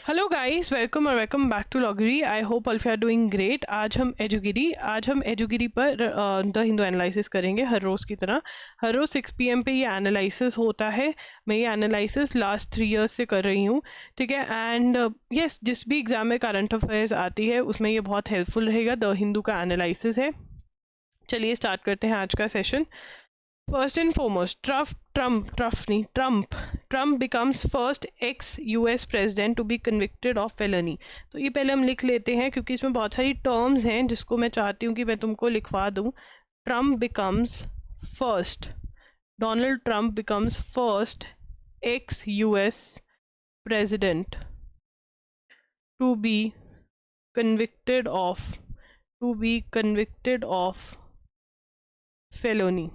Hello guys, welcome back to Loggery. I hope all you are doing great. आज हम एजुगिरी पर the Hindu analysis करेंगे हर रोज़ की तरह। हर रोज़ 6 PM पे ये एनालिसिस होता है। मैं ये एनालिसिस लास्ट 3 इयर्स से कर रही हूँ, ठीक है। एंड यस, जिस भी एग्जाम में करंट अफेयर्स आती है उसमें ये बहुत हेल्पफुल रहेगा। द हिंदू का एनालिसिस है। चलिए स्टार्ट करते हैं आज का session. First and foremost, Trump becomes first ex-US president to be convicted of felony। तो ये पहले हम लिख लेते हैं क्योंकि इसमें बहुत सारी टर्म्स हैं जिसको मैं चाहती हूँ कि मैं तुमको लिखवा दूँ। Trump becomes first, Donald Trump becomes first ex-US president to be convicted of felony।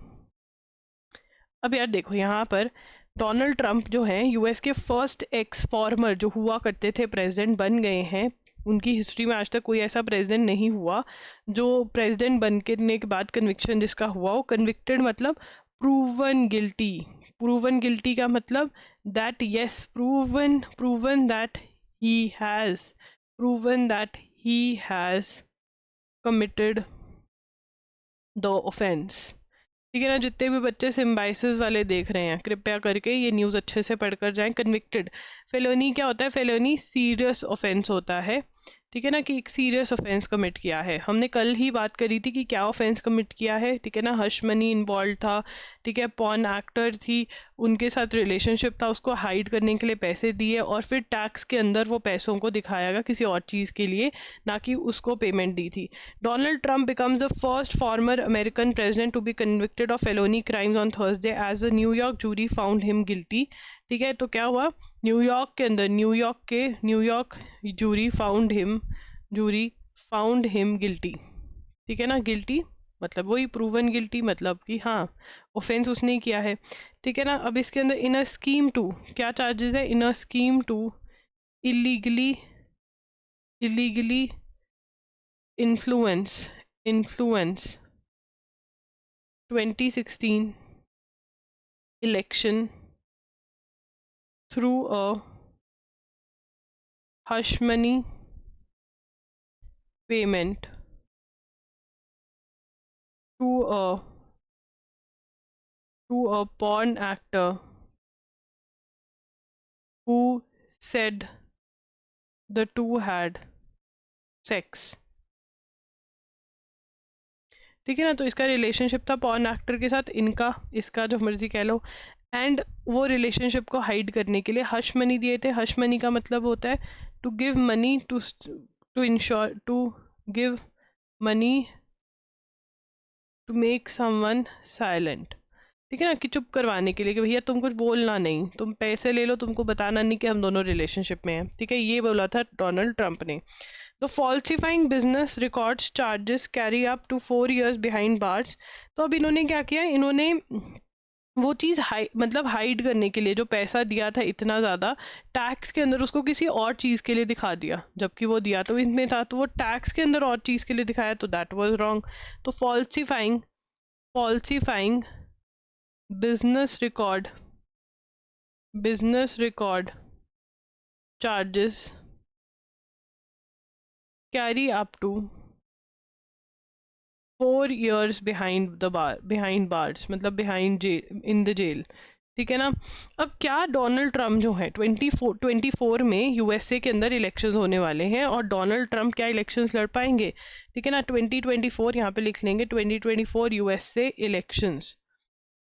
अब यार देखो, यहाँ पर डोनाल्ड ट्रंप जो है यूएस के फर्स्ट एक्स फॉर्मर जो हुआ करते थे प्रेसिडेंट बन गए हैं। उनकी हिस्ट्री में आज तक कोई ऐसा प्रेसिडेंट नहीं हुआ जो प्रेसिडेंट बनने के बाद कन्विक्शन जिसका हुआ वो कन्विक्टेड मतलब प्रूवन गिल्टी। प्रूवन गिल्टी का मतलब that yes, proven that he has committed the offence. ठीक है ना। जितने भी बच्चे सिम्बाइसिस वाले देख रहे हैं कृपया करके ये न्यूज़ अच्छे से पढ़कर जाएं। कन्विक्टेड फेलोनी क्या होता है? फेलोनी सीरियस ऑफेंस होता है, ठीक है ना, कि एक सीरियस ऑफेंस कमिट किया है। हमने कल ही बात करी थी कि क्या ऑफेंस कमिट किया है, ठीक है ना। हश मनी इन्वॉल्व था, ठीक है। पॉर्न एक्टर थी, उनके साथ रिलेशनशिप था, उसको हाइड करने के लिए पैसे दिए और फिर टैक्स के अंदर वो पैसों को दिखाया गया किसी और चीज़ के लिए, ना कि उसको पेमेंट दी थी। Donald Trump becomes the first former American president to be convicted of felony crimes on Thursday as a New York jury found him guilty। ठीक है, तो क्या हुआ? न्यूयॉर्क के अंदर New York jury found him guilty. ठीक है ना। गिल्टी मतलब वही प्रूवन गिल्टी, मतलब कि हाँ ऑफेंस उसने किया है, ठीक है ना। अब इसके अंदर इन अ स्कीम टू क्या चार्जेस है? In a scheme to illegally influence 2016 election through a hush money payment to a porn actor who said the two had sex। ठीक है ना। तो इसका रिलेशनशिप था पॉर्न एक्टर के साथ, इनका इसका जो मर्जी कह लो। एंड वो रिलेशनशिप को हाइड करने के लिए हश मनी दिए थे। हश मनी का मतलब होता है to give money to give money to make someone silent. ठीक है ना, कि चुप करवाने के लिए कि भैया तुम कुछ बोलना नहीं, तुम पैसे ले लो, तुमको बताना नहीं कि हम दोनों रिलेशनशिप में हैं। ठीक है, ये बोला था डोनाल्ड ट्रंप ने। तो falsifying business records charges carry up to 4 years behind bars. तो अब इन्होंने क्या किया? इन्होंने वो चीज़ मतलब हाइड करने के लिए जो पैसा दिया था इतना ज़्यादा टैक्स के अंदर, उसको किसी और चीज़ के लिए दिखा दिया, जबकि वो दिया तो इसमें था, तो वो टैक्स के अंदर और चीज़ के लिए दिखाया, तो दैट वाज रॉन्ग। तो falsifying business record charges carry up to 4 years behind bars मतलब behind jail, in the jail. ठीक है ना। अब क्या डोनाल्ड ट्रंप जो है 24 में यूएसए के अंदर इलेक्शंस होने वाले हैं और डोनाल्ड ट्रंप क्या इलेक्शंस लड़ पाएंगे? ठीक है ना। 2024 यहाँ पे लिख लेंगे, 2024 यूएसए इलेक्शंस।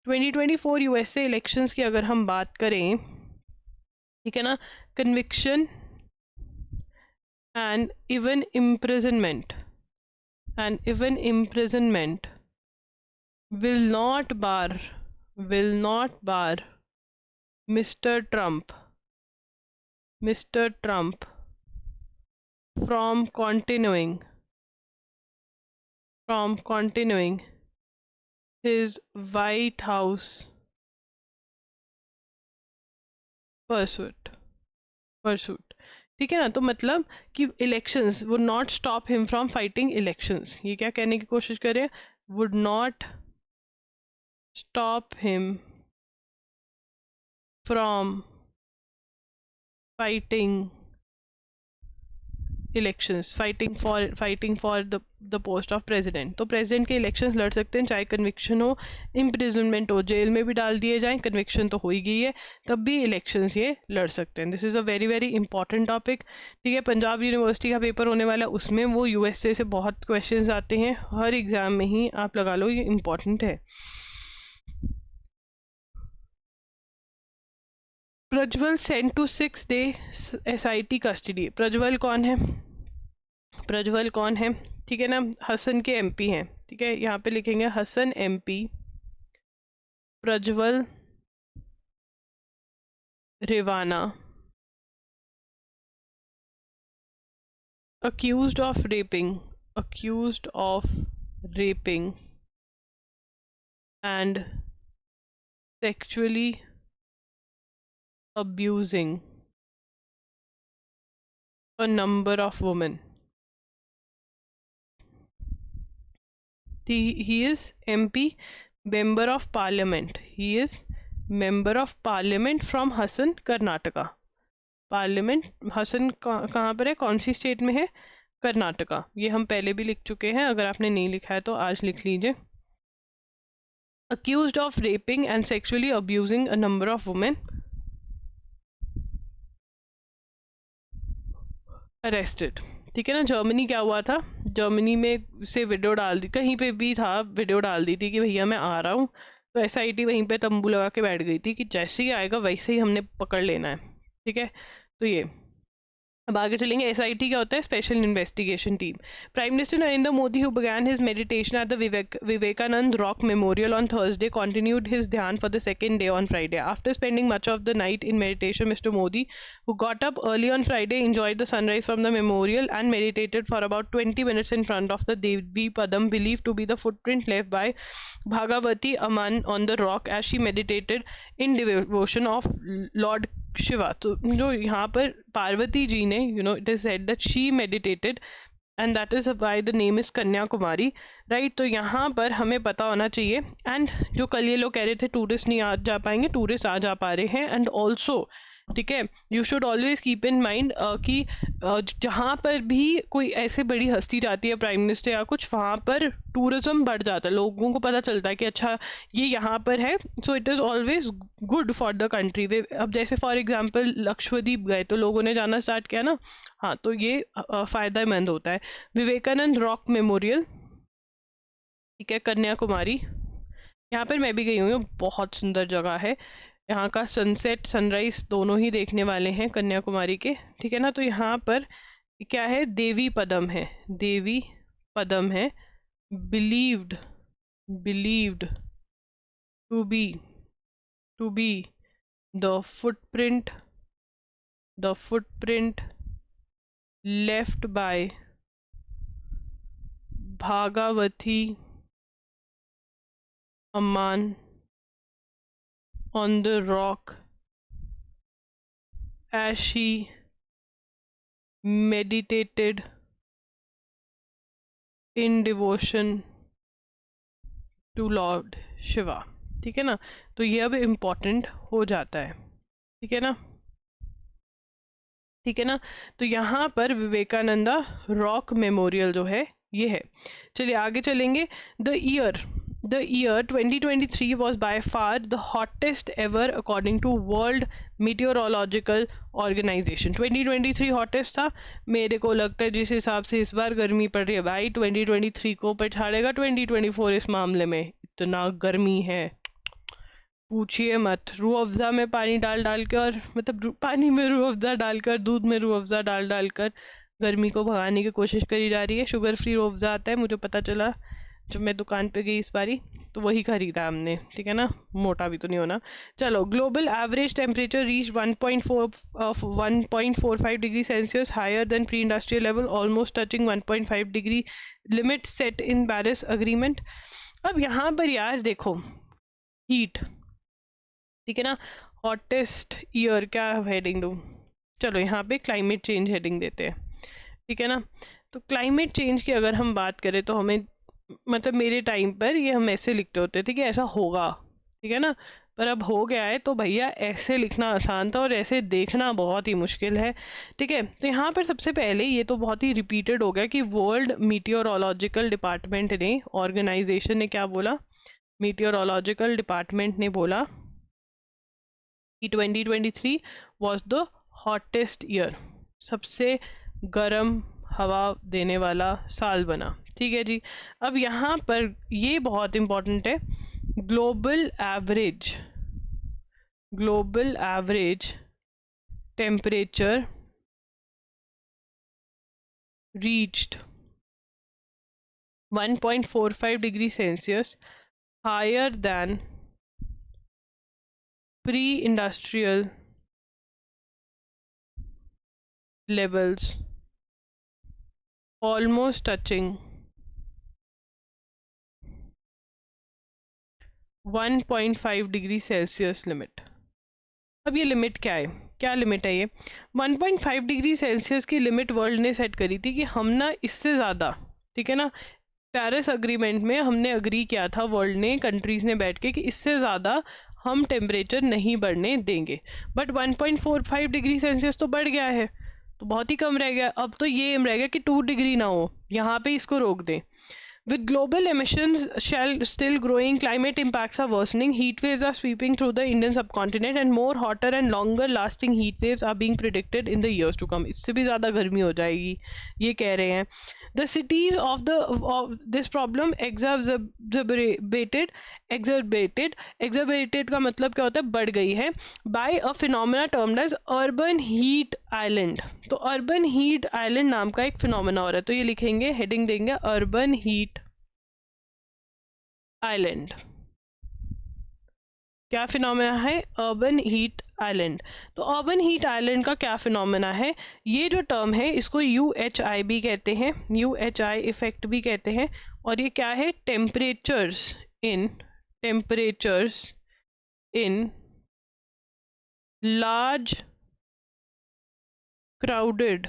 2024 यूएसए इलेक्शंस की अगर हम बात करें, ठीक है ना, conviction and even imprisonment will not bar Mr. Trump from continuing his White House pursuit। ठीक है ना। तो मतलब कि elections would not stop him from fighting elections. ये क्या कहने की कोशिश कर रहे हैं? Would not stop him from fighting elections, fighting for the post of president. तो प्रेसिडेंट के इलेक्शंस लड़ सकते हैं, चाहे कन्विक्शन हो, इम्प्रिजनमेंट हो, जेल में भी डाल दिए जाएं, कन्विक्शन तो हो ही गई है, तब भी इलेक्शंस ये लड़ सकते हैं। This is a very very important topic. ठीक है, पंजाब यूनिवर्सिटी का पेपर होने वाला है, उसमें वो यूएसए से बहुत क्वेश्चंस आते हैं, हर एग्जाम में ही आप लगा लो, ये इंपॉर्टेंट है। Prajwal sent to 6 day SIT custody. Prajwal कौन है? प्रज्वल कौन है? ठीक है ना, हसन के MP हैं। ठीक है, यहाँ पे लिखेंगे Hassan MP, Prajwal Revanna, accused of raping and sexually abusing a number of women. He is MP, member of parliament. He is member of parliament from Hassan, Karnataka. Parliament Hassan कहाँ पर है, कौन सी स्टेट में है? कर्नाटका। ये हम पहले भी लिख चुके हैं, अगर आपने नहीं लिखा है तो आज लिख लीजिए। Accused of rapping and sexually abusing a number of women, arrested. ठीक है ना। जर्मनी क्या हुआ था, जर्मनी में से वीडियो डाल दी, कहीं पे भी था, वीडियो डाल दी थी कि भैया मैं आ रहा हूँ, तो SIT वहीं पे तंबू लगा के बैठ गई थी कि जैसे ही आएगा वैसे ही हमने पकड़ लेना है। ठीक है, तो ये अब आगे चलेंगे। SIT क्या होता है? Special investigation team. Prime minister Narendra Modi, who began his meditation at the Vivekanand Rock Memorial on Thursday, continued his dhyan for the second day on Friday. After spending much of the night in meditation, Mr. Modi, who got up early on Friday, enjoyed the sunrise from the memorial and meditated for about 20 minutes in front of the Devi Padam, believed to be the footprint left by Bhagavati Amman on the rock as she meditated in devotion of Lord Shiva. तो जो यहाँ पर पार्वती जी ने, it is said that she meditated and that is why the name is Kanyakumari, right. तो यहाँ पर हमें पता होना चाहिए। एंड जो कल ये लोग कह रहे थे टूरिस्ट नहीं आ जा पाएंगे, टूरिस्ट आ जा पा रहे हैं। एंड ऑल्सो, ठीक है, you should always keep in mind कि जहाँ पर भी कोई ऐसे बड़ी हस्ती जाती है, प्राइम मिनिस्टर या कुछ, वहाँ पर टूरिज्म बढ़ जाता है, लोगों को पता चलता है कि अच्छा ये यहाँ पर है। So it is always good for the country. वे अब जैसे फॉर एग्जांपल लक्षद्वीप गए तो लोगों ने जाना स्टार्ट किया ना, हाँ, तो ये फ़ायदेमंद होता है। विवेकानंद रॉक मेमोरियल, ठीक है, कन्याकुमारी, यहाँ पर मैं भी गई हुई हूँ, बहुत सुंदर जगह है। यहाँ का सनसेट सनराइज दोनों ही देखने वाले हैं कन्याकुमारी के। ठीक है ना। तो यहाँ पर क्या है, देवी पदम है, देवी पदम है, believed to be the footprint left by Bhagavathi Amman on the rock as she meditated in devotion to Lord Shiva। ठीक है ना। तो ये अब इम्पोर्टेंट हो जाता है। ठीक है ना, ठीक है ना। तो यहाँ पर विवेकानंदा रॉक मेमोरियल जो है ये है। चलिए आगे चलेंगे। The year 2023 was by far the hottest ever according to World Meteorological Organization। 2023 hottest था। मेरे को लगता है जिस हिसाब से इस बार गर्मी पड़ रही है भाई, 2023 को पछाड़ेगा 2024 इस मामले में। इतना गर्मी है, पूछिए मत। रूह अफ़ज़ा में पानी डाल डाल कर, और मतलब पानी में रूह अफ़ज़ा डालकर, दूध में रूह अफ़ज़ा डाल डाल कर गर्मी को भगाने की कोशिश करी जा रही है। शुगर फ्री रूह अफ़ज़ा आता है, मुझे पता चला जब मैं दुकान पे गई इस बारी, तो वही खरीदा हमने। ठीक है ना, मोटा भी तो नहीं होना। चलो, global average temperature reach 1.45 degree Celsius higher than pre industrial level, almost touching 1.5 degree limit set in Paris agreement. अब यहाँ पर यार देखो, हीट, ठीक है ना, हॉटेस्ट ईयर क्या हेडिंग दूँ? चलो यहाँ पे क्लाइमेट चेंज हेडिंग देते हैं। ठीक है ना। तो क्लाइमेट चेंज की अगर हम बात करें तो हमें, मतलब मेरे टाइम पर ये हम ऐसे लिखते होते थे कि ऐसा होगा। ठीक है ना, पर अब हो गया है, तो भैया ऐसे लिखना आसान था और ऐसे देखना बहुत ही मुश्किल है। ठीक है, तो यहाँ पर सबसे पहले ये तो बहुत ही रिपीटेड हो गया कि वर्ल्ड मीटियोरोलॉजिकल डिपार्टमेंट ने, ऑर्गेनाइजेशन ने क्या बोला, मीटियोरोलॉजिकल डिपार्टमेंट ने बोला कि 2023 वॉज द हॉटेस्ट ईयर, सबसे गर्म हवा देने वाला साल बना। ठीक है जी। अब यहाँ पर ये बहुत इंपॉर्टेंट है, global average temperature reached 1.45 degree Celsius higher than pre-industrial levels, almost touching 1.5 degree Celsius limit। अब ये लिमिट क्या है, क्या लिमिट है ये? 1.5 डिग्री सेल्सियस की लिमिट वर्ल्ड ने सेट करी थी कि हम ना इससे ज़्यादा, ठीक है ना, पेरिस अग्रीमेंट में हमने अग्री किया था, वर्ल्ड ने, कंट्रीज ने बैठ के, कि इससे ज़्यादा हम टेम्परेचर नहीं बढ़ने देंगे। बट 1.45 डिग्री सेल्सियस तो बढ़ गया है, तो बहुत ही कम रह गया। अब तो ये एम रह गया कि 2 डिग्री ना हो, यहाँ पे इसको रोक दें। With global emissions still growing, climate impacts are worsening. Heat waves are sweeping through the Indian subcontinent, and more hotter and longer lasting heat waves are being predicted in the years to come. इससे भी ज़्यादा गर्मी हो जाएगी, ये कह रहे हैं। The cities of this problem exacerbated का मतलब क्या होता है, बढ़ गई है, by a phenomena termed as urban heat island। तो अर्बन हीट आइलैंड नाम का एक फिनोमेना हो रहा है, तो ये लिखेंगे, हेडिंग देंगे अर्बन हीट आइलैंड। क्या फिनोमेना है? Urban heat island. तो अर्बन हीट आइलैंड का क्या फिनोमेना है? ये जो टर्म है इसको UHI भी कहते हैं, UHI इफेक्ट भी कहते हैं। और ये क्या है? Temperatures in large crowded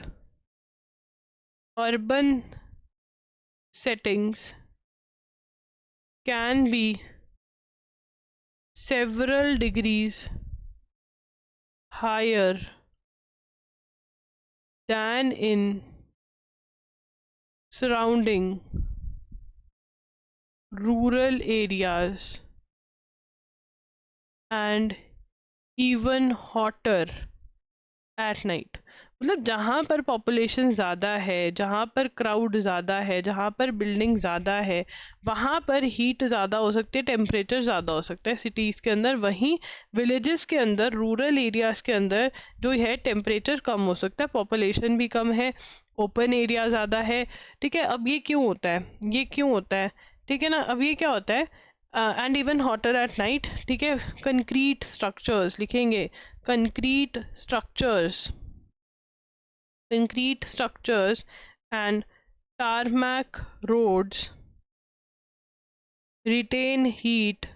urban settings can be several degrees higher than in surrounding rural areas and even hotter at night। मतलब जहाँ पर पॉपुलेशन ज़्यादा है, जहाँ पर क्राउड ज़्यादा है, जहाँ पर बिल्डिंग ज़्यादा है, वहाँ पर हीट ज़्यादा हो सकती है, टेम्परेचर ज़्यादा हो सकता है सिटीज़ के अंदर। वहीं विलेजेस के अंदर, रूरल एरियाज़ के अंदर जो है टेम्परेचर कम हो सकता है, पॉपुलेशन भी कम है, ओपन एरिया ज़्यादा है। ठीक है, अब ये क्यों होता है, ये क्यों होता है? ठीक है ना, अब ये क्या होता है? And even hotter at night. ठीक है, कंक्रीट स्ट्रक्चर्स लिखेंगे, concrete structures and tarmac roads retain heat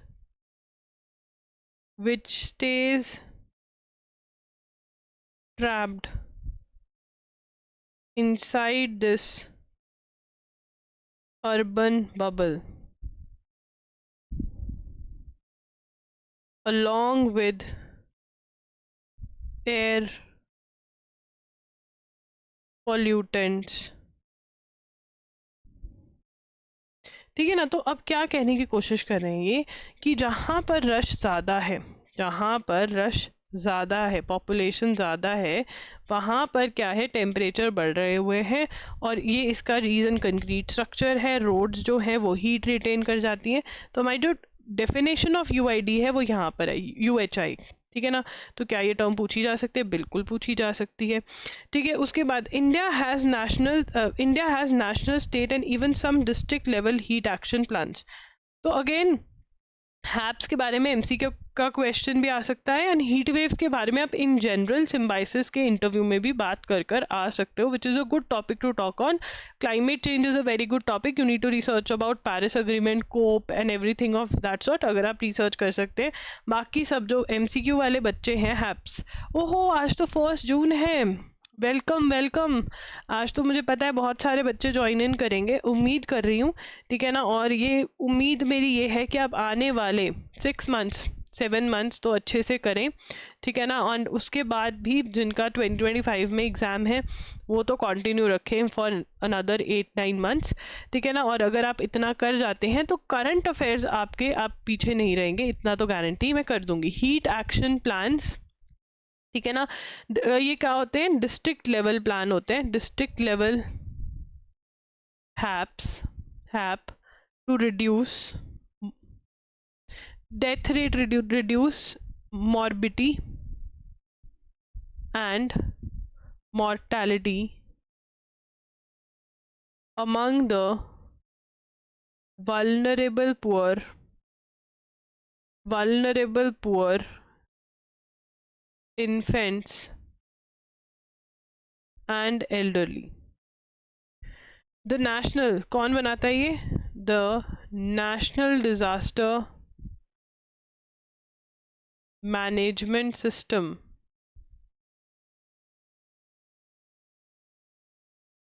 which stays trapped inside this urban bubble along with air pollutants। ठीक है ना, तो अब क्या कहने की कोशिश कर रहे हैं ये, कि जहाँ पर रश ज़्यादा है, जहाँ पर रश ज़्यादा है, पॉपुलेशन ज़्यादा है, वहाँ पर क्या है, टेम्परेचर बढ़ रहे हुए हैं। और ये इसका रीज़न कंक्रीट स्ट्रक्चर है, रोड्स जो हैं वो हीट रिटेन कर जाती हैं। तो हमारी जो डेफिनेशन ऑफ UID है वो यहाँ पर है, UHI। ठीक है ना, तो क्या ये टर्म पूछी जा सकती है? बिल्कुल पूछी जा सकती है। ठीक है, उसके बाद India has national, state and even some district level heat action plans. तो अगेन हैप्स के बारे में MCQ का क्वेश्चन भी आ सकता है, एंड हीट वेव्स के बारे में आप इन जनरल सिम्बाइसिस के इंटरव्यू में भी बात कर आ सकते हो, which is a good topic to talk on. Climate change is a very good topic, you need to research about Paris agreement, COP and everything of that sort, अगर आप रिसर्च कर सकते हैं। बाकी सब जो MCQ वाले बच्चे हैं हैप्स, ओहो आज तो 1 जून है, वेलकम। आज तो मुझे पता है बहुत सारे बच्चे ज्वाइन इन करेंगे, उम्मीद कर रही हूँ। ठीक है ना, और ये उम्मीद मेरी ये है कि आप आने वाले 6 मंथ्स 7 मंथ्स तो अच्छे से करें, ठीक है ना। और उसके बाद भी जिनका 2025 में एग्ज़ाम है वो तो कंटिन्यू रखें फॉर अनदर 8-9 मंथ्स, ठीक है ना। और अगर आप इतना कर जाते हैं तो करंट अफेयर्स आपके, आप पीछे नहीं रहेंगे, इतना तो गारंटी मैं कर दूंगी। हीट एक्शन प्लान्स, ठीक है ना, ये क्या होते हैं, डिस्ट्रिक्ट लेवल प्लान होते हैं, district level help to reduce death rate, reduce morbidity and mortality among the vulnerable poor infants and elderly. The national, कौन बनाता है ये, the national disaster management system,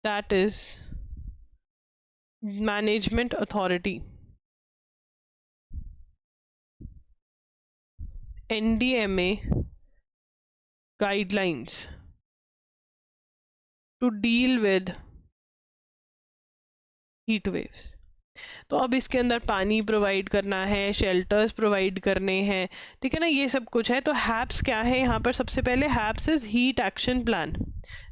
that is management authority, NDMA guidelines to deal with heat waves। तो अब इसके अंदर पानी provide करना है, शेल्टर्स प्रोवाइड करने हैं, ठीक है ना, ये सब कुछ है। तो हैप्स क्या है यहाँ पर, सबसे पहले HEPS is heat action plan,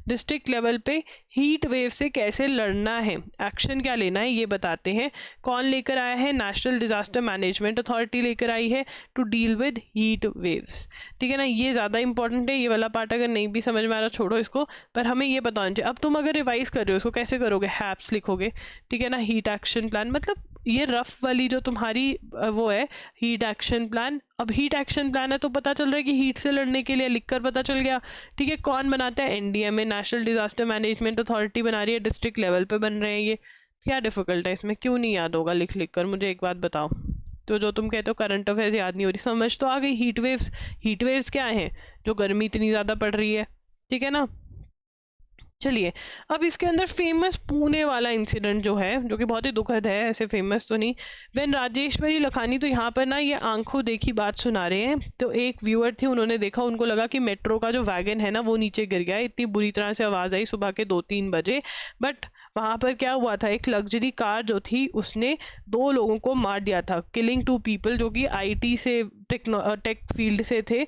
district level पे हीट वेव से कैसे लड़ना है, एक्शन क्या लेना है ये बताते हैं। कौन लेकर आया है, नेशनल डिजास्टर मैनेजमेंट अथॉरिटी लेकर आई है to deal with heat waves, ठीक है ना। ये ज़्यादा इंपॉर्टेंट है, ये वाला पार्ट अगर नहीं भी समझ में आ रहा छोड़ो इसको, पर हमें ये बताना चाहिए। अब तुम अगर रिवाइज कर रहे हो इसको कैसे करोगे, हैप्स लिखोगे, ठीक है ना, हीट एक्शन प्लान, मतलब ये रफ वाली जो तुम्हारी वो है हीट एक्शन प्लान। अब हीट एक्शन प्लान है तो पता चल रहा है कि हीट से लड़ने के लिए लिखकर पता चल गया, ठीक है। कौन बनाता है, NDMA national disaster management authority बना रही है, डिस्ट्रिक्ट लेवल पे बन रहे हैं ये। क्या डिफिकल्ट है इसमें, क्यों नहीं याद होगा लिख लिख कर, मुझे एक बात बताओ। तो जो तुम कहते हो करंट अफेयर्स याद नहीं हो रही, समझ तो आ गई। हीट वेव्स क्या है, जो गर्मी इतनी ज़्यादा पड़ रही है, ठीक है ना। चलिए अब इसके अंदर फेमस पुणे वाला इंसिडेंट जो है, जो कि बहुत ही दुखद है, ऐसे फेमस तो नहीं। वेन राजेश्वरी लखानी, तो यहाँ पर ना ये आंखों देखी बात सुना रहे हैं। तो एक व्यूअर थी, उन्होंने देखा, उनको लगा कि मेट्रो का जो वैगन है ना वो नीचे गिर गया है, इतनी बुरी तरह से आवाज़ आई सुबह के 2-3 बजे। बट वहाँ पर क्या हुआ था, एक लग्जरी कार जो थी उसने 2 लोगों को मार दिया था, किलिंग 2 पीपल, जो कि आईटी से टेक फील्ड से थे,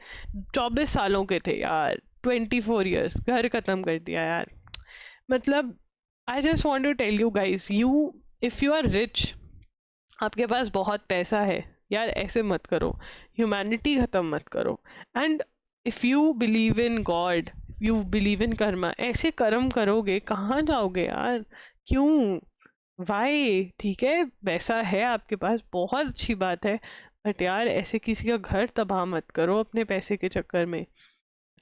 24 सालों के थे यार, 24 ईयर्स, घर खत्म कर दिया यार। मतलब I just want to tell you guys, if you are rich, आपके पास बहुत पैसा है यार, ऐसे मत करो, ह्यूमैनिटी खत्म मत करो। And if you believe in God, you believe in Karma, ऐसे कर्म करोगे कहाँ जाओगे यार, क्यों, वाई, ठीक है पैसा है आपके पास, बहुत अच्छी बात है, बट यार ऐसे किसी का घर तबाह मत करो अपने पैसे के चक्कर में।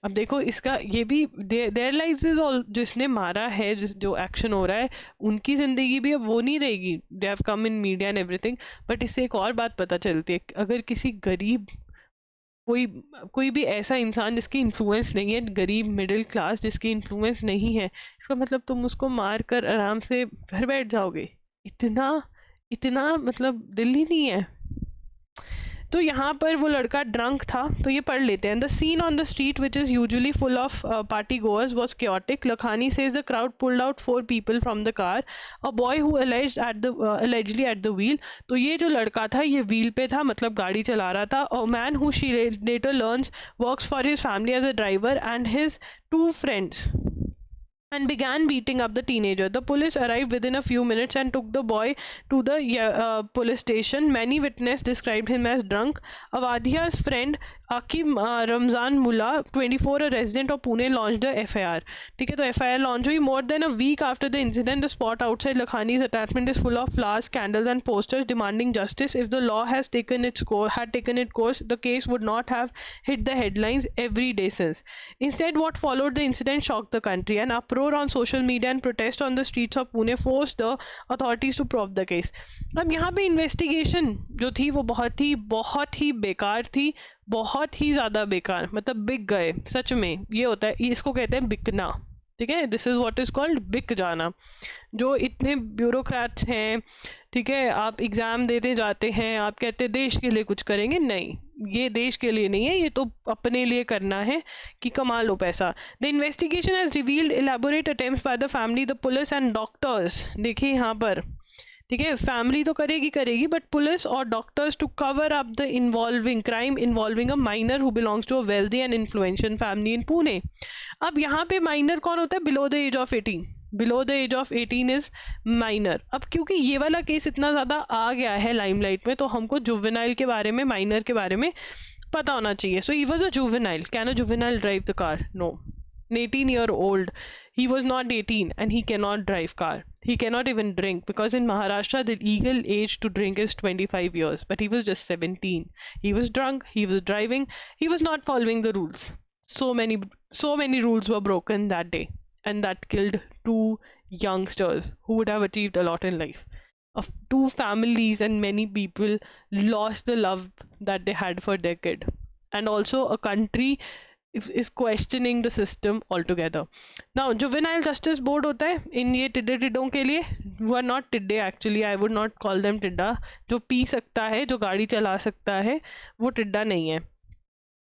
अब देखो इसका ये भी देयर लाइव्स इज ऑल, जिसने मारा है, जो एक्शन हो रहा है, उनकी जिंदगी भी अब वो नहीं रहेगी, they have come in media and everything. But इससे एक और बात पता चलती है, अगर किसी गरीब, कोई भी ऐसा इंसान जिसकी इन्फ्लुएंस नहीं है, गरीब मिडिल क्लास जिसकी इन्फ्लुएंस नहीं है, इसका मतलब तुम उसको मार कर आराम से घर बैठ जाओगे, इतना इतना मतलब दिल ही नहीं है। तो यहाँ पर वो लड़का ड्रंक था, तो ये पढ़ लेते हैं। The scene on the street which is usually full of party goers was chaotic. Lakhani says the crowd pulled out 4 people from the car. A boy who allegedly at the wheel. तो ये जो लड़का था ये व्हील पे था, मतलब गाड़ी चला रहा था। A man who she later learns works for his family as a driver and his 2 friends and began beating up the teenager. The police arrived within a few minutes and took the boy to the police station. Many witnesses described him as drunk. Avadhia's friend Akim Ramzan Mullah, 24, a resident of Pune, launched a FIR. ठीक है, तो FIR launch हुई। More than a week after the incident, the spot outside Lakhani's attachment is full of flowers, candles, and posters demanding justice. If the law had taken its course, the case would not have hit the headlines every day since. Instead, what followed the incident shocked the country. An uproar on social media and protest on the streets of Pune forced the authorities to prove the case. अब यहाँ पे investigation जो थी वो बहुत ही बेकार थी, बहुत ही ज़्यादा बेकार, मतलब बिक गए सच में, ये होता है, इसको कहते हैं बिकना, ठीक है, this is what is called बिक जाना। जो इतने ब्यूरोक्रेट्स हैं, ठीक है, आप एग्ज़ाम देते जाते हैं, आप कहते हैं देश के लिए कुछ करेंगे, नहीं, ये देश के लिए नहीं है, ये तो अपने लिए करना है कि कमा लो पैसा। The investigation has revealed elaborate attempts by the family, the police and doctors. देखिए यहाँ पर, ठीक है, फैमिली तो करेगी बट पुलिस और doctors to cover up the involving crime involving a minor who belongs to a wealthy and influential family in Pune. अब यहाँ पे माइनर कौन होता है? Below the age of 18। Below the age of 18 is minor. अब क्योंकि ये वाला केस इतना ज़्यादा आ गया है लाइमलाइट में, तो हमको जुवेनाइल के बारे में, माइनर के बारे में पता होना चाहिए। So he was a juvenile. Can a juvenile drive the car? No. An 18-year-old, he was not 18 and he cannot drive car. He cannot even drink because in Maharashtra the legal age to drink is 25 years, but he was just 17. He was drunk, he was driving, he was not following the rules. So many rules were broken that day, and that killed two youngsters who would have achieved a lot in life. Of two families and many people lost the love that they had for their kid, and also a country is questioning the system altogether. Now juvenile justice board होता है इन ये टिड्डे टिड्डों के लिए, who are not टिड्डे actually, I would not call them टिड्डा। जो पी सकता है, जो गाड़ी चला सकता है, वो टिड्डा नहीं है,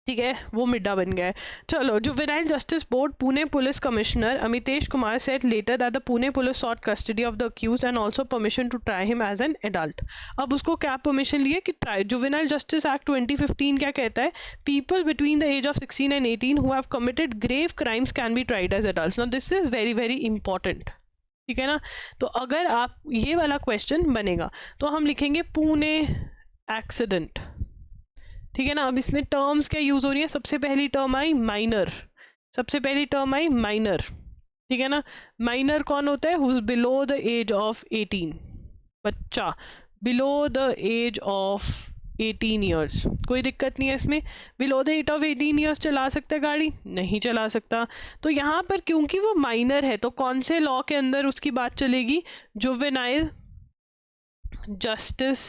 ठीक है, वो मिड्डा बन गया है। चलो, juvenile justice board Pune police commissioner Amitesh Kumar said later that the Pune police sought custody of the accused and also permission to try him as an adult. अब उसको क्या परमिशन लिए कि ट्राई। जुवेनाइल जस्टिस एक्ट 2015 क्या कहता है? People between the age of 16 and 18 who have committed grave crimes can be tried as adults. Now this is very very important, ठीक है ना। तो अगर आप ये वाला क्वेश्चन बनेगा तो हम लिखेंगे पुणे एक्सीडेंट, ठीक है ना। अब इसमें टर्म्स क्या यूज हो रही है? सबसे पहली टर्म आई माइनर, सबसे पहली टर्म आई माइनर, ठीक है ना। माइनर कौन होता है? Who is below the age of 18, बच्चा below the age of 18 years. कोई दिक्कत नहीं है इसमें। Below the age of 18 years चला सकता है गाड़ी? नहीं चला सकता। तो यहाँ पर क्योंकि वो माइनर है तो कौन से लॉ के अंदर उसकी बात चलेगी? Juvenile justice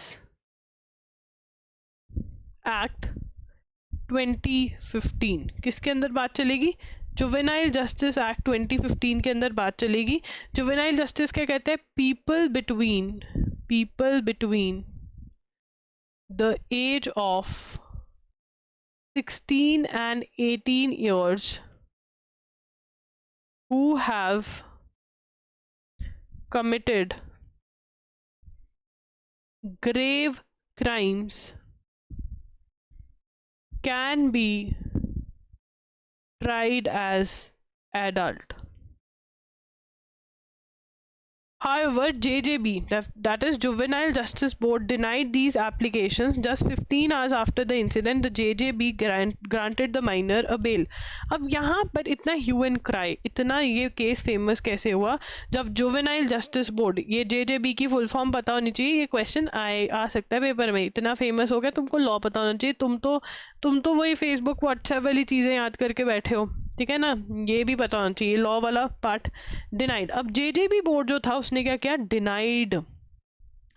act 2015। किसके अंदर बात चलेगी? जुवेनाइल जस्टिस एक्ट 2015 के अंदर बात चलेगी। जुवेनाइल जस्टिस क्या कहते हैं? People between the age of 16 and 18 years who have committed grave crimes can be tried as adult. However, JJB, that is Juvenile Justice Board, denied these applications just 15 hours after the incident. The JJB granted the minor a bail. अब यहाँ पर इतना hue and cry, इतना ये case famous कैसे हुआ? जब juvenile justice board, ये JJB की फुल फॉर्म पता होनी चाहिए, ये क्वेश्चन आ सकता है पेपर में। इतना फेमस हो गया, तुमको लॉ पता होना चाहिए। तुम तो वही फेसबुक व्हाट्सएप वाली चीज़ें याद करके बैठे हो, ठीक है ना। ये भी पता होना चाहिए, लॉ वाला पार्ट। डिनाइड। अब जेजेबी बोर्ड जो था उसने क्या किया? Denied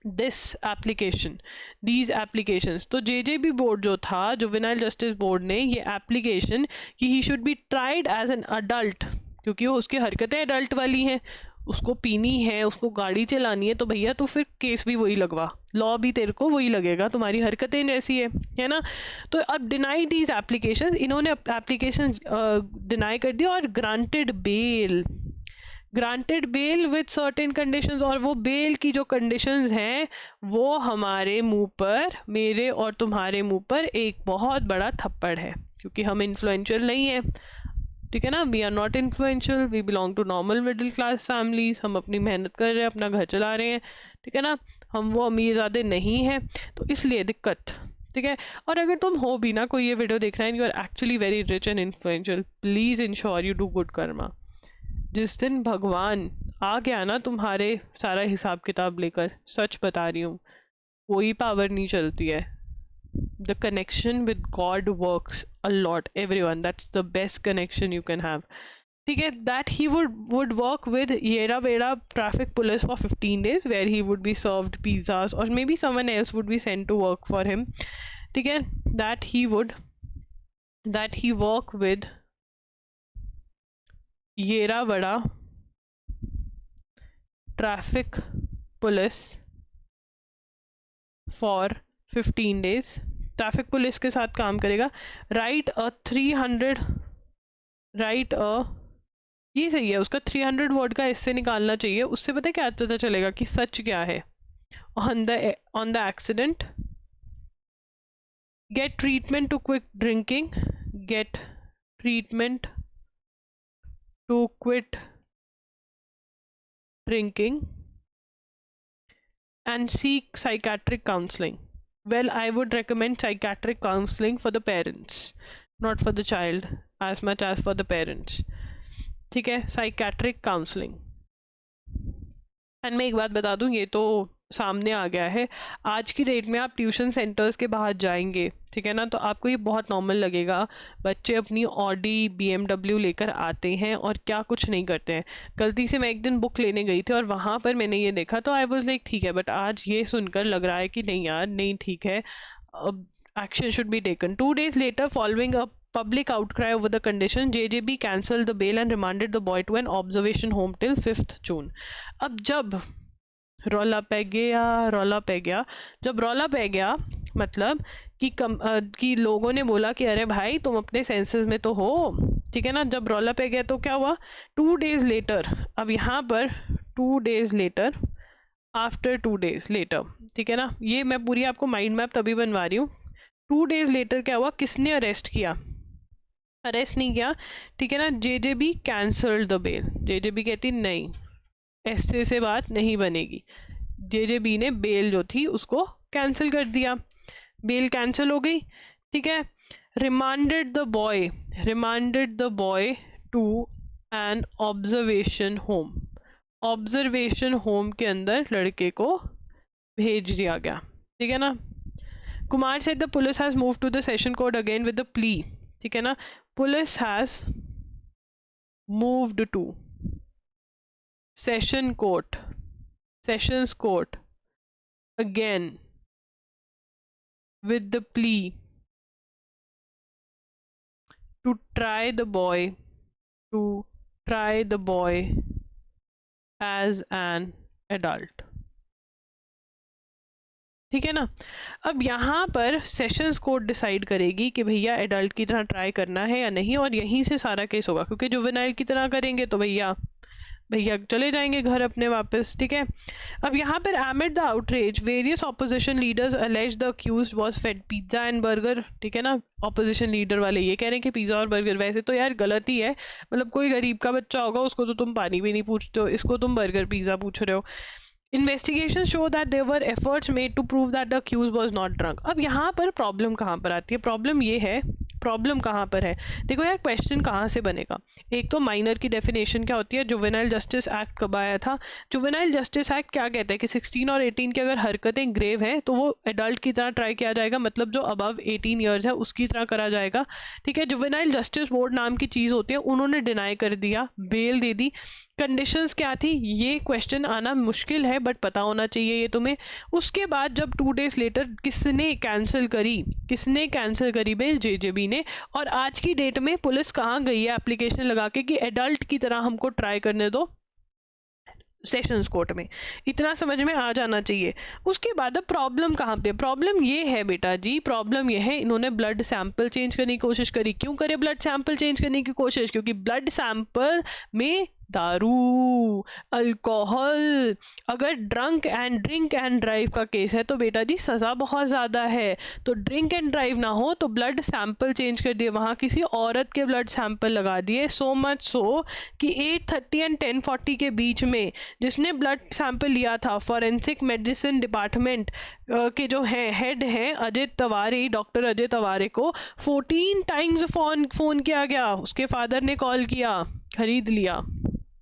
this application, these applications. तो जेजेबी बोर्ड जो था, जुवेनाइल जस्टिस बोर्ड ने ये एप्लीकेशन कि he should be tried as an adult, क्योंकि वो उसकी हरकतें अडल्ट वाली हैं, उसको पीनी है, उसको गाड़ी चलानी है, तो भैया तो फिर केस भी वही लगवा, लॉ भी तेरे को वही लगेगा, तुम्हारी हरकतें जैसी है ना। तो अब डिनाई दीज एप्लीकेशन, इन्होंने एप्लीकेशन डिनाई कर दी और granted bail with certain conditions. और वो बेल की जो कंडीशंस हैं वो हमारे मुंह पर, मेरे और तुम्हारे मुंह पर एक बहुत बड़ा थप्पड़ है, क्योंकि हम इन्फ्लुएंशियल नहीं है, ठीक है ना। We are not influential, we belong to normal middle class families. हम अपनी मेहनत कर रहे हैं, अपना घर चला रहे हैं, ठीक है ना। हम वो अमीर ज़्यादा नहीं हैं, तो इसलिए दिक्कत, ठीक है। और अगर तुम हो भी ना, कोई ये वीडियो देख रहा है, you are actually very rich and influential, please ensure you do good karma. जिस दिन भगवान आ गया ना तुम्हारे सारा हिसाब किताब लेकर, सच बता रही हूँ, कोई पावर नहीं चलती है। The connection with God works a lot, everyone. That's the best connection you can have. ठीक है, that he would work with Yera Vera traffic police for 15 days, where he would be served pizzas, or maybe someone else would be sent to work for him. ठीक है, that he work with Yera Vera traffic police for 15 days, traffic police के साथ काम करेगा। Right अ 300, right अ, ये सही है, उसका 300 वर्ड का इससे निकालना चाहिए। उससे पता है क्या पता चलेगा कि सच क्या है। On the accident, get treatment to quit drinking, get treatment to quit drinking and seek psychiatric counseling. Well, I would recommend psychiatric counseling for the parents, not for the child as much as for the parents. ठीक है, psychiatric counseling. And मैं एक बात बता दूं, ये तो सामने आ गया है। आज की डेट में आप ट्यूशन सेंटर्स के बाहर जाएंगे, ठीक है ना, तो आपको ये बहुत नॉर्मल लगेगा। बच्चे अपनी ऑडी BMW लेकर आते हैं और क्या कुछ नहीं करते हैं। गलती से मैं एक दिन बुक लेने गई थी और वहाँ पर मैंने ये देखा तो आई वाज लाइक ठीक है, बट आज ये सुनकर लग रहा है कि नहीं यार, नहीं ठीक है, action should be taken. 2 days later, following a public outcry over the condition, JJB cancelled the bail and remanded the boy to an observation home till 5th June. अब जब रौला पै गया, जब रौला पै गया मतलब कि लोगों ने बोला कि अरे भाई तुम अपने सेंसेस में तो हो, ठीक है ना। जब रौला पै गया तो क्या हुआ, 2 days later, अब यहाँ पर 2 days later, after 2 days later, ठीक है ना, ये मैं पूरी आपको माइंड मैप तभी बनवा रही हूँ। 2 days later क्या हुआ, किसने अरेस्ट किया, अरेस्ट नहीं किया, ठीक है ना। JJB cancelled the bail, JJB कहती नहीं, ऐसे से बात नहीं बनेगी। JJB ने बेल जो थी उसको कैंसिल कर दिया, बेल कैंसिल हो गई, ठीक है। Remanded the boy to an observation home, observation home के अंदर लड़के को भेज दिया गया, ठीक है ना। Kumar said the police has moved to the session court again with the plea, ठीक है ना। Police has moved to session court, sessions court again with the plea to try the boy as an adult, ठीक है ना। अब यहाँ पर sessions court decide करेगी कि भैया एडल्ट की तरह ट्राई करना है या नहीं, और यहीं से सारा केस होगा, क्योंकि जुवेनाइल की तरह करेंगे तो भैया चले जाएंगे घर अपने वापस, ठीक है। अब यहाँ पर amid the outrage, various opposition leaders alleged the accused was fed pizza and burger, ठीक है ना। ऑपोजिशन लीडर वाले ये कह रहे हैं कि पिज्जा और बर्गर, वैसे तो यार गलत ही है, मतलब कोई गरीब का बच्चा होगा उसको तो तुम पानी भी नहीं पूछते हो, इसको तुम बर्गर पिज्जा पूछ रहे हो। Investigations show that there were efforts made to prove that the accused was not drunk. अब यहाँ पर प्रॉब्लम कहाँ पर आती है, प्रॉब्लम ये है, प्रॉब्लम कहाँ पर है, देखो यार क्वेश्चन कहाँ से बनेगा। एक तो माइनर की डेफिनेशन क्या होती है, जुवेनाइल जस्टिस एक्ट कब आया था, जुवेनाइल जस्टिस एक्ट क्या कहता है कि 16 और 18 की अगर हरकतें ग्रेव हैं तो वो एडल्ट की तरह ट्राई किया जाएगा, मतलब जो अबव 18 ईयर्स है उसकी तरह करा जाएगा, ठीक है। जुवेनाइल जस्टिस बोर्ड नाम की चीज़ होती है, उन्होंने डिनाई कर दिया, बेल दे दी। कंडीशंस क्या थी, ये क्वेश्चन आना मुश्किल है बट पता होना चाहिए ये तुम्हें। उसके बाद जब 2 days लेटर किसने कैंसिल करी बेल, JJB ने। और आज की डेट में पुलिस कहाँ गई है एप्लीकेशन लगा के कि एडल्ट की तरह हमको ट्राई करने दो सेशंस कोर्ट में, इतना समझ में आ जाना चाहिए। उसके बाद अब प्रॉब्लम कहाँ पे, प्रॉब्लम ये है बेटा जी, प्रॉब्लम ये है इन्होंने ब्लड सैंपल चेंज करने की कोशिश करी। क्यों करे ब्लड सैंपल चेंज करने की कोशिश, क्योंकि ब्लड सैंपल में दारू, अल्कोहल, अगर ड्रिंक एंड ड्राइव का केस है तो बेटा जी सज़ा बहुत ज़्यादा है। तो ड्रिंक एंड ड्राइव ना हो तो ब्लड सैंपल चेंज कर दिए, वहाँ किसी औरत के ब्लड सैंपल लगा दिए। सो मच सो कि 8:30 एंड 10:40 के बीच में जिसने ब्लड सैंपल लिया था, फॉरेंसिक मेडिसिन डिपार्टमेंट के जो हैं हेड हैं अजय तवारे, डॉक्टर अजय तवारे को 14 टाइम्स फ़ोन किया गया, उसके फादर ने कॉल किया, खरीद लिया।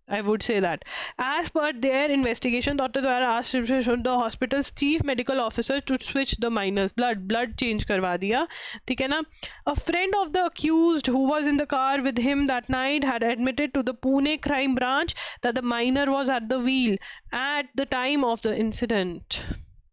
I would say that. As per their investigation, Dr. Dwara asked the hospital's chief medical officer to switch the minor's blood change करवा दिया, ठीक है ना। A friend of the accused who was in the car with him that night had admitted to the Pune crime branch that the minor was at the wheel at the time of the incident.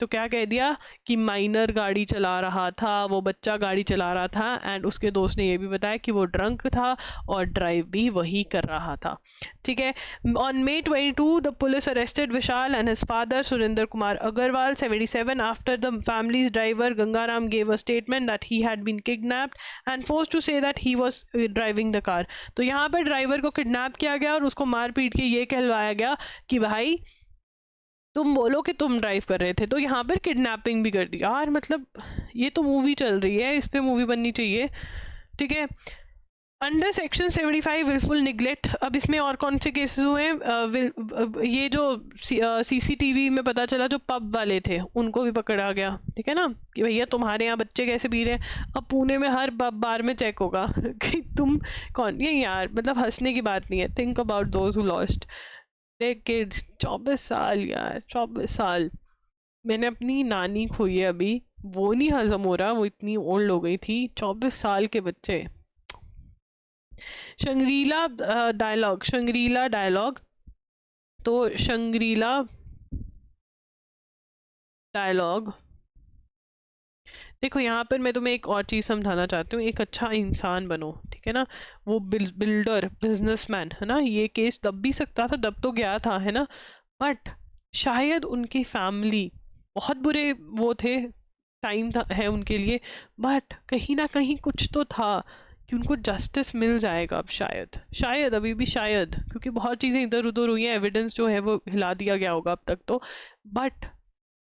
तो क्या कह दिया कि minor गाड़ी चला रहा था, वो बच्चा गाड़ी चला रहा था, एंड उसके दोस्त ने ये भी बताया कि वो ड्रंक था और ड्राइव भी वही कर रहा था। ठीक है। On May 22 the police arrested Vishal and his father Surendra Kumar Agrawal 77 after the family's driver Gangaram gave a statement that he had been kidnapped and forced to say that he was driving the car. तो यहाँ पर ड्राइवर को kidnap किया गया और उसको मार पीट के ये कहलवाया गया कि भाई तुम बोलो कि तुम ड्राइव कर रहे थे। तो यहाँ पर किडनैपिंग भी कर दी यार, मतलब ये तो मूवी चल रही है, इस पे मूवी बननी चाहिए। ठीक है। Under section 75 wilful neglect. अब इसमें और कौन से केसेस हुए हैं? ये जो सीसीटीवी में पता चला जो पब वाले थे उनको भी पकड़ा गया। ठीक है ना, कि भैया तुम्हारे यहाँ बच्चे कैसे पी रहे हैं। अब पुणे में हर पब बार में चेक होगा कि तुम कौन। ये यार मतलब हंसने की बात नहीं है। Think about those who lost their kids. 24 साल यार, 24 साल। मैंने अपनी नानी खोई है अभी, वो नहीं हजम हो रहा, वो इतनी ओल्ड हो गई थी। 24 साल के बच्चे। Shangri-La dialogue, Shangri-La dialogue. तो शंग्रीला डायलॉग देखो, यहाँ पर मैं तुम्हें एक और चीज समझाना चाहती हूँ। एक अच्छा इंसान बनो, ठीक है ना। वो बिल्डर बिजनेसमैन है ना, ये केस दब भी सकता था, दब तो गया था है ना, बट शायद उनकी फैमिली बहुत बुरे वो थे, टाइम था है उनके लिए, बट कहीं ना कहीं कुछ तो था कि उनको जस्टिस मिल जाएगा अब। शायद अभी भी शायद, क्योंकि बहुत चीज़ें इधर उधर हुई हैं, एविडेंस जो है वो हिला दिया गया होगा अब तक तो, बट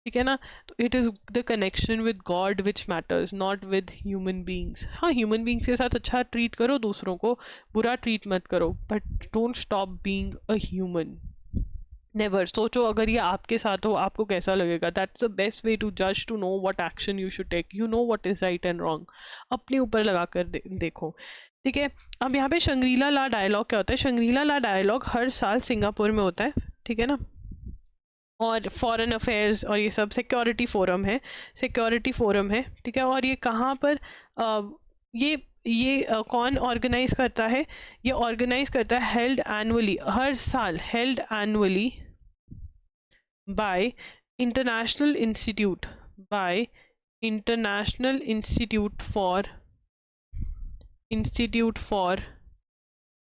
ठीक है ना। तो it is the connection with God which matters, not with human beings. हाँ, ह्यूमन बींग्स के साथ अच्छा ट्रीट करो, दूसरों को बुरा ट्रीट मत करो, but don't stop being a human. Never. सोचो अगर ये आपके साथ हो आपको कैसा लगेगा। That's the best way to जज, to know what action you should take. You know what is right and wrong. अपने ऊपर लगा कर देखो। ठीक है। अब यहाँ पे शंग्रीला ला डायलॉग क्या होता है? शंग्रीला ला डायलॉग हर साल सिंगापुर में होता है, ठीक है ना। और फॉरेन अफेयर्स और ये सब सिक्योरिटी फोरम है, सिक्योरिटी फोरम है, ठीक है। और ये कहाँ पर ये कौन ऑर्गेनाइज करता है? ये ऑर्गेनाइज करता है, हेल्ड एनुअली, हर साल, held annually by International Institute, by International Institute for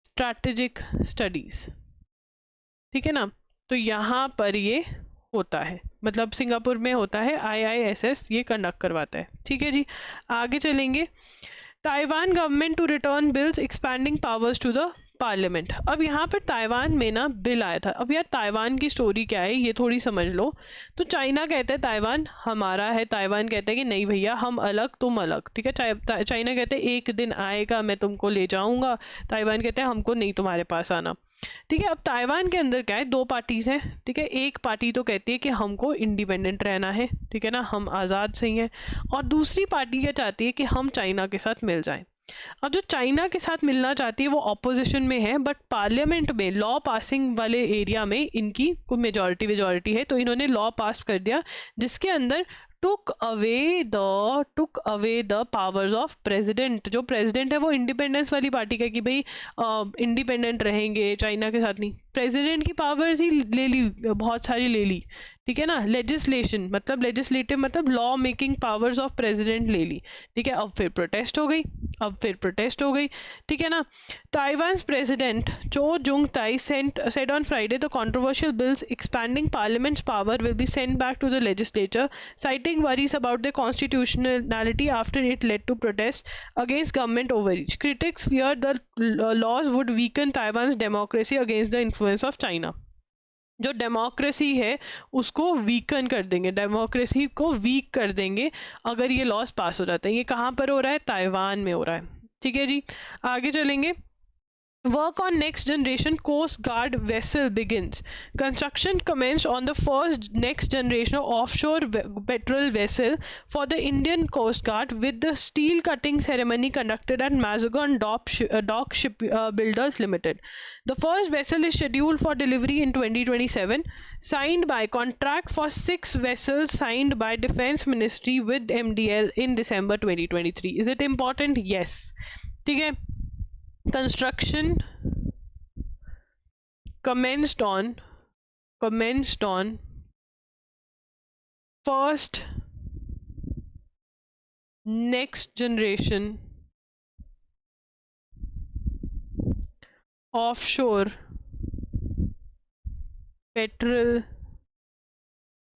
Strategic Studies। ठीक है ना। तो यहाँ पर ये होता है, मतलब सिंगापुर में होता है, IISS ये कंडक्ट करवाता है। ठीक है जी। आगे चलेंगे। Taiwan government to return bills expanding powers to the parliament. अब यहाँ पर ताइवान में ना बिल आया था। अब यार ताइवान की स्टोरी क्या है ये थोड़ी समझ लो। तो चाइना कहता है ताइवान हमारा है, ताइवान कहता है कि नहीं भैया हम अलग तुम अलग। ठीक है। चाइना कहते हैं एक दिन आएगा मैं तुमको ले जाऊंगा, ताइवान कहते हैं हमको नहीं तुम्हारे पास आना। ठीक है। अब ताइवान के अंदर क्या है, दो पार्टीज हैं। ठीक है। एक पार्टी तो कहती है कि हमको इंडिपेंडेंट रहना है, ठीक है ना, हम आज़ाद सही हैं। और दूसरी पार्टी क्या चाहती है कि हम चाइना के साथ मिल जाएं। अब जो चाइना के साथ मिलना चाहती है वो ऑपोजिशन में है, बट पार्लियामेंट में लॉ पासिंग वाले एरिया में इनकी कोई मेजॉरिटी है, तो इन्होंने लॉ पास कर दिया जिसके अंदर took away the powers of president. जो प्रेसिडेंट है वो इंडिपेंडेंस वाली पार्टी का कि भाई इंडिपेंडेंट रहेंगे, चाइना के साथ नहीं। प्रेसिडेंट की पावर्स ही ले ली, बहुत सारी ले ली। ठीक है ना। लेजिस्लेशन मतलब लेजिस्लेटिव मतलब law making powers of president ले ली। ठीक है। अब फिर प्रोटेस्ट हो गई, ठीक है ना। ताइवान्स प्रेसिडेंट चो जुंग ताई said on Friday the controversial bills expanding parliament's power will be sent back to the legislature, citing worries about their constitutionality after it led to protests against government overreach. Critics fear the laws would weaken Taiwan's democracy against the influence of China. जो democracy है उसको weaken कर देंगे, democracy को week कर देंगे अगर ये लॉस पास हो जाते हैं। ये कहाँ पर हो रहा है? ताइवान में हो रहा है। ठीक है जी। आगे चलेंगे। Work on next generation Coast Guard vessel begins. Construction commenced on the first next generation offshore petrol vessel for the Indian Coast Guard, with the steel cutting ceremony conducted at Mazagon Dock Builders Limited. The first vessel is scheduled for delivery in 2027. Signed by contract for 6 vessels signed by Defence Ministry with MDL in December 2023. Is it important? Yes. ठीक है। Construction commenced on first next generation offshore petrol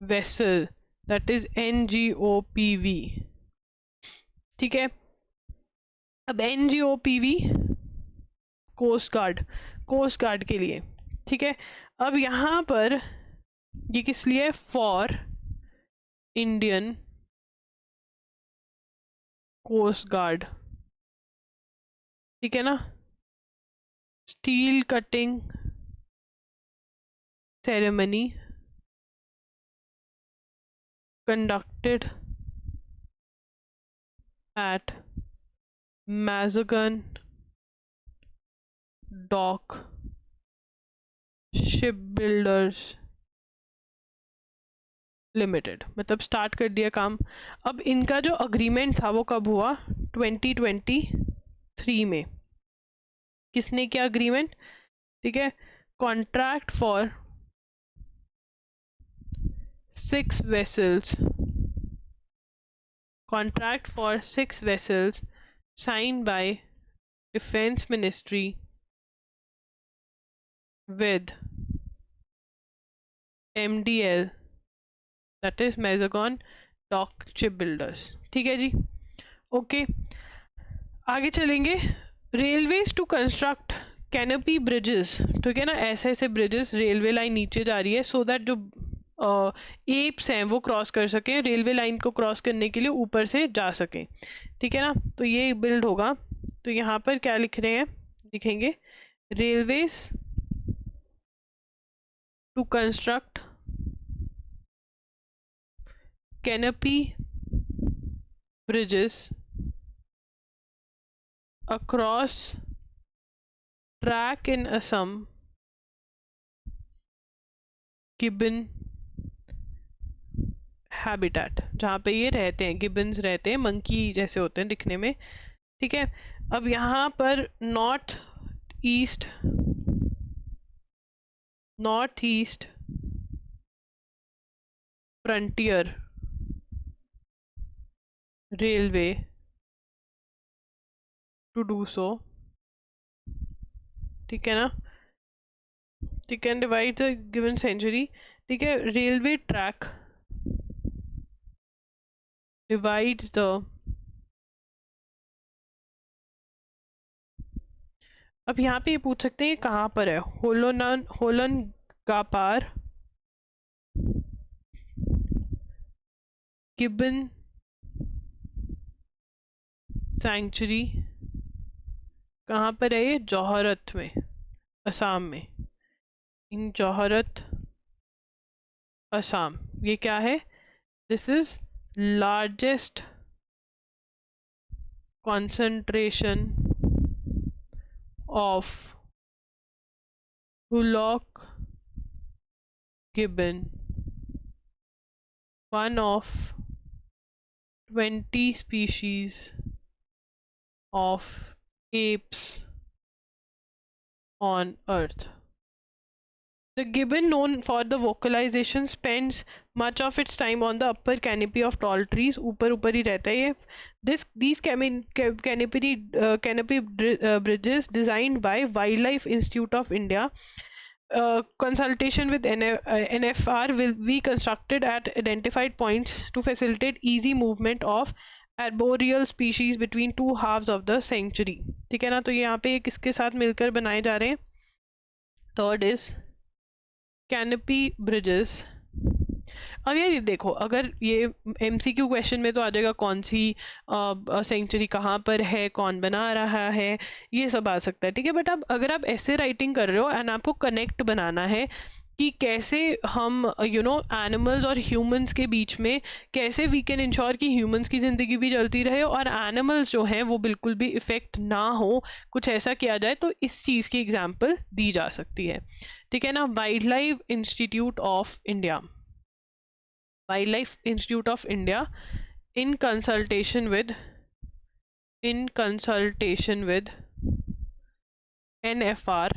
vessel, that is NGOPV. ठीक है, अब NGOPV coast guard के लिए, ठीक है। अब यहाँ पर ये किस लिए? फॉर इंडियन कोस्ट गार्ड, ठीक है ना। Steel cutting ceremony conducted at Mazagon Dock Shipbuilders limited, मतलब स्टार्ट कर दिया काम। अब इनका जो अग्रीमेंट था वो कब हुआ? 2023 में। किसने किया अग्रीमेंट? ठीक है, contract for 6 vessels, contract for 6 vessels signed by Defense Ministry with MDL, that is Mazagon Dock Shipbuilders। ठीक है जी, ओके। आगे चलेंगे। Railways to construct canopy bridges, ठीक है ना, ऐसे ऐसे ब्रिजेस, रेलवे लाइन नीचे जा रही है सो दैट जो एप्स हैं वो क्रॉस कर सकें, रेलवे लाइन को क्रॉस करने के लिए ऊपर से जा सकें, ठीक है ना। तो ये बिल्ड होगा। तो यहाँ पर क्या लिख रहे हैं? लिखेंगे railways to construct canopy bridges across track in Assam, gibbon habitat, जहाँ पे ये रहते हैं, गिबन्स रहते हैं, मंकी जैसे होते हैं दिखने में, ठीक है। अब यहाँ पर North East Frontier Railway to do so, ठीक है ना। ठीक है, डिवाइड द गिवन सेंचुरी, ठीक है। रेलवे ट्रैक डिवाइड्स द, अब यहाँ पे ये पूछ सकते हैं कहाँ पर है? होलन गापार गिबन सैंक्चुरी, कहाँ पर है ये? जौहरत में, असम में, इन जौहरत असम। ये क्या है? This is largest concentration of Hulok gibbon, one of 20 species of apes on Earth. The gibbon, known for the vocalization, spends much of its time on the upper canopy of tall trees. ऊपर ऊपर ही रहता है ये। These canopy bridges designed by Wildlife Institute of India, consultation with NFR, will be constructed at identified points to facilitate easy movement of arboreal species between two halves of the sanctuary, ठीक है ना। तो यहाँ पे किसके साथ मिलकर बनाए जा रहे हैं? Third is canopy bridges. अब यार ये देखो, अगर ये MCQ क्वेश्चन में तो आ जाएगा कौन सी सेंचुरी कहाँ पर है, कौन बना रहा है, ये सब आ सकता है, ठीक है। बट अब अगर आप ऐसे राइटिंग कर रहे हो एंड आपको कनेक्ट बनाना है कि कैसे हम एनिमल्स और ह्यूमंस के बीच में कैसे वी कैन इंश्योर कि ह्यूमंस की ज़िंदगी भी चलती रहे और एनिमल्स जो हैं वो बिल्कुल भी इफ़ेक्ट ना हो, कुछ ऐसा किया जाए, तो इस चीज़ की एग्जांपल दी जा सकती है, ठीक है ना। Wildlife Institute of India in consultation with NFR,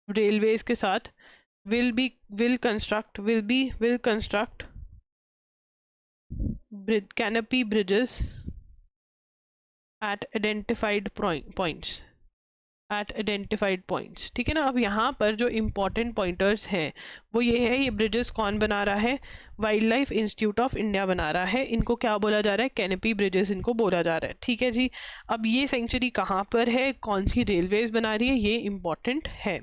railways के साथ, will construct canopy bridges at identified points, at identified points, ठीक है ना। अब यहाँ पर जो इम्पोर्टेंट पॉइंटर्स हैं वो ये है, ये ब्रिजेस कौन बना रहा है, wild life Institute of India बना रहा है। इनको क्या बोला जा रहा है, कैनपी ब्रिजेस इनको बोला जा रहा है, ठीक है जी। अब ये सेंचुरी कहाँ पर है, कौन सी रेलवेज बना रही है, ये इम्पोर्टेंट है।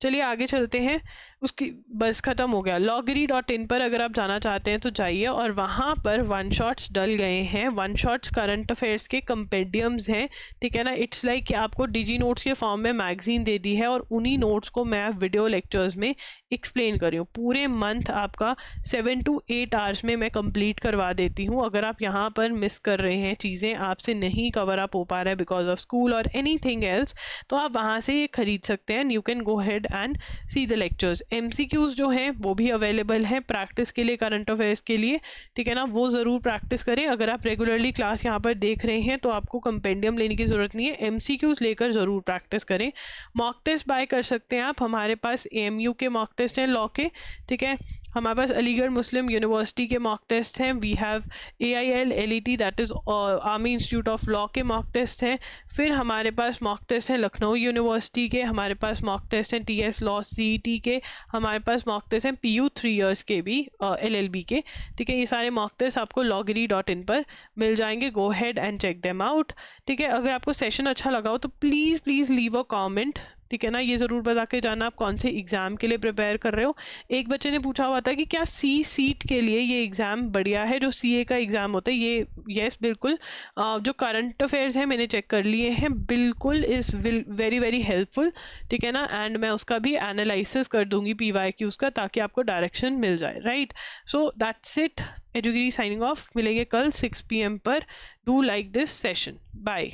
चलिए आगे चलते हैं। उसकी बस खत्म हो गया। loggery.in पर अगर आप जाना चाहते हैं तो जाइए, और वहाँ पर वन शॉट्स डल गए हैं। वन शॉट्स करंट अफेयर्स के कंपेंडियम्स हैं, ठीक है ना। इट्स लाइक कि आपको डिजी नोट्स के फॉर्म में मैगजीन दे दी है, और उन्हीं नोट्स को मैं वीडियो लेक्चर्स में एक्सप्लेन कर रही हूँ। पूरे मंथ आपका 7 to 8 आवर्स में मैं कंप्लीट करवा देती हूँ। अगर आप यहाँ पर मिस कर रहे हैं, चीज़ें आपसे नहीं कवर अप हो पा रहा है बिकॉज ऑफ स्कूल और एनीथिंग एल्स, तो आप वहाँ से ये खरीद सकते हैं। You can go ahead and see the lectures. MCQs जो हैं वो भी अवेलेबल हैं प्रैक्टिस के लिए, करंट अफेयर्स के लिए, ठीक है ना। वो ज़रूर प्रैक्टिस करें। अगर आप रेगुलरली क्लास यहाँ पर देख रहे हैं तो आपको कंपेंडियम लेने की ज़रूरत नहीं है, MCQs लेकर ज़रूर प्रैक्टिस करें। मॉक टेस्ट बाय कर सकते हैं आप, हमारे पास AMU के मॉक टेस्ट हैं लॉ के, ठीक है। हमारे पास अलीगढ़ मुस्लिम यूनिवर्सिटी के मॉक टेस्ट हैं। We have AIL LET that is Army Institute of Law के मॉक टेस्ट हैं। फिर हमारे पास मॉक टेस्ट हैं लखनऊ यूनिवर्सिटी के, हमारे पास मॉक टेस्ट हैं TS लॉ CET के, हमारे पास मॉक टेस्ट हैं PU 3 years के भी, LLB के, ठीक है। ये सारे मॉक टेस्ट आपको loggery.in पर मिल जाएंगे। Go ahead and check them out, ठीक है। अगर आपको सेशन अच्छा लगा हो तो please please leave a comment, ठीक है ना। ये ज़रूर बता के जाना आप कौन से एग्ज़ाम के लिए प्रिपेयर कर रहे हो। एक बच्चे ने पूछा हुआ था कि क्या सीट के लिए ये एग्ज़ाम बढ़िया है, जो CA का एग्ज़ाम होता है ये। यस बिल्कुल। जो करंट अफेयर्स हैं मैंने चेक कर लिए हैं, बिल्कुल इज़ वेरी वेरी हेल्पफुल, ठीक है ना। एंड मैं उसका भी एनालिसिस कर दूंगी PYQs का, ताकि आपको डायरेक्शन मिल जाए, राइट। सो दैट्स इट, एजुगिरी साइनिंग ऑफ। मिलेंगे कल 6 PM पर। Do like this session, bye.